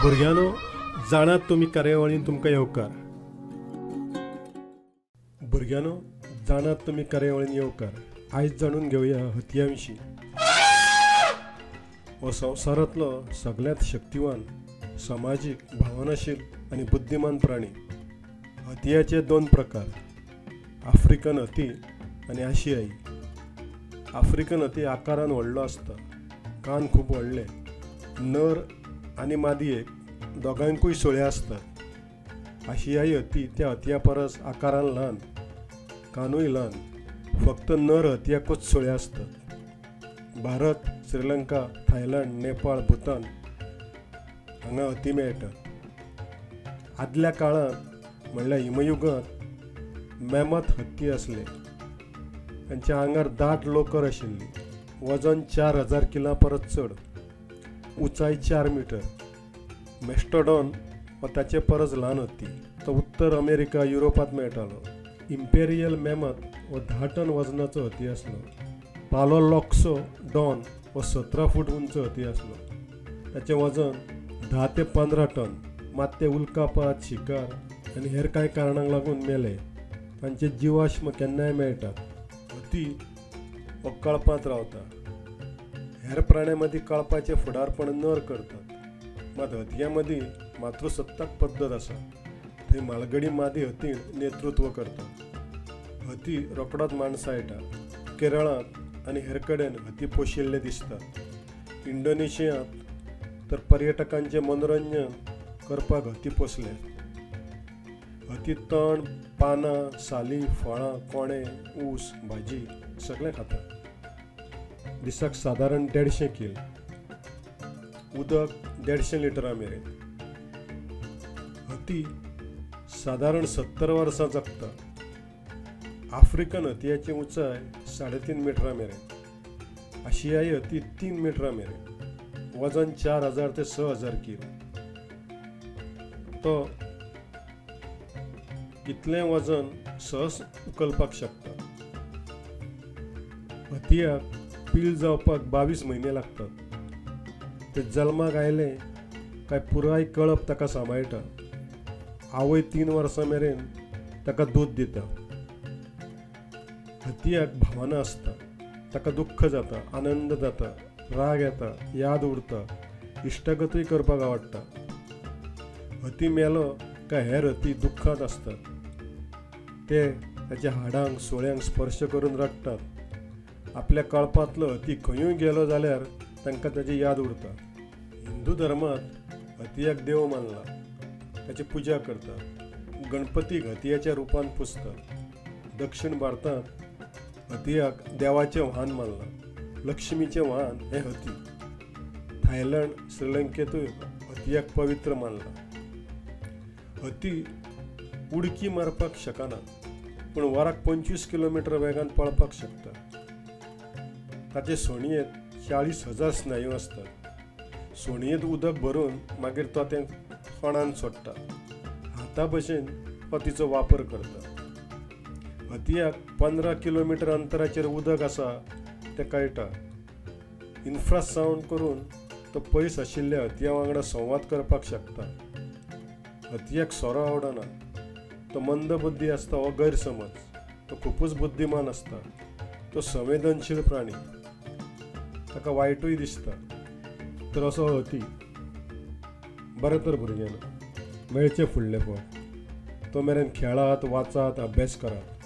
भुरग्यांनो, जाणात तुमी कार्यावळीन तुमकां येवकार. भुरग्यांनो, जाणात तुमी कार्यावळीन येवकार. आयज जाणून घेवया हत्या विशीं. हो संवसारांतलो सगळ्यांत शक्तिवान, सामाजीक, भावनाशील आनी बुद्धिमान प्राणी. हत्याचे दोन प्रकार, आफ्रिकन हत्ती आनी आशियाई. आफ्रिकन हत्ती आकारान व्हडलो आसता, कान खूब व्हडले, नर आनी मादयेक दोगांयकूय सुळे आसतात. आशियाई हत्ती त्या हत्या परस आकारान ल्हान, कानूय ल्हान, फक्त नर हत्याकूच सुळे आसतात. भारत, श्रीलंका, थायलंड, नेपाळ, भूतान हांगा हत्ती मेळटात. आदल्या काळांत म्हणल्यार हिमयुगांत मॅमथ हत्ती आसले. तांच्या आंगार दाट लोकर आशिल्ली. वजन 4000 किलां परस चड. उंचाय 4 मीटर. मेस्टोडॉन हो ताचे परस ल्हान हत्ती. तो उत्तर अमेरिका, युरोपांत मेळटालो. इम्पेरियल मॅमथ हो 10 टन वजनाचो हत्ती आसलो. पालो लॉक्सो डॉन हो 17 फूट उंच हत्ती आसलो. ताचें वजन 10 ते 15 टन. मात ते उल्कापात, शिकार आनी हेर कांय कारणांक लागून मेले. तांचे जिवाश्म केन्नाय मेळटात. हत्ती हो कळपांत रावता. हेर प्राण्यां मदीं कळपाचें फुडारपण नर करतात. मात हत्यां मदीं मातृसत्ताक पद्दत आसा. थंय मालगडी मादी हत्तीन नेतृत्व करता. हत्ती रोखडोच माणसायटा. केरळांत आनी हेर कडेन हत्ती पोशिल्ले दिसतात. इंडोनेशियांत तर पर्यटकांचें मनोरंजन करपाक हत्ती पोसले. हत्ती तण, पानां, साली, फळां, कोणे, ऊस, भाजी सगळें खाता. दिसाक सादारण 150 किल. उदक 150 लिटरां मेरेन. हत्ती सादारण 70 वर्सां जगता. आफ्रिकन हत्याची उंचाय 3.5 मिटरां मेरेन. आशियाई हत्ती 3 मिटरां मेरेन. वजन 4000 ते 6000 किल. तो इतलें वजन सहज उखलपाक शकता. हत्याक पीळ जावपाक 22 म्हयने लागतात. ते जल्माक आयले काय पुराय कळप ताका सांबाळटा. आवय 3 वर्सां मेरेन ताका दूद दिता. हत्याक भावना आसता. ताका दुख्ख जाता, आनंद जाता, राग येता, याद उरता, इश्टागतूय करपाक आवडटा. हत्ती मेलो काय हेर हत्ती दुख्खांत आसतात. ते ताच्या हाडांक, सुळ्यांक स्पर्श करून रडटात. आपल्या कळपांतलो हत्ती खंयूय गेलो जाल्यार तांकां ताची याद उरता. हिंदू धर्मांत हत्याक देव मानला. ताची पुजा करतात. गणपतीक हत्याच्या रुपान पुजतात. दक्षिण भारतांत हत्याक देवाचें वाहन मानलां. लक्ष्मीचें वाहन हें हत्ती. थायलंड, श्रीलंकेतूय हत्याक पवित्र मानलां. हत्ती उडकी मारपाक शकना, पूण वराक 25 किलोमीटर वेगान पळपाक शकता. ताचे सोणयेंत 40,000 स्नायू आसतात. सोणयेंत उदक भरून मागीर तो तें कोणान सोडटा. हाता भशेन हो तिचो वापर करता. हत्याक 15 किलोमीटर अंतराचेर उदक आसा तें कळटा. इन्फ्रासावंड करून तो पयस आशिल्ल्या हत्या वांगडा संवाद करपाक शकता. हत्याक सोरो आवडना. तो मंद बुद्धी आसता हो गैरसमज. तो खुबूच बुद्धिमान आसता. तो संवेदनशील प्राणी. ताका वायटूय दिसता. तर असो हत्ती. बरें तर भुरग्यांनो, मेळचें फुडले फावट. तो मेरेन खेळात, वाचात, अभ्यास करात.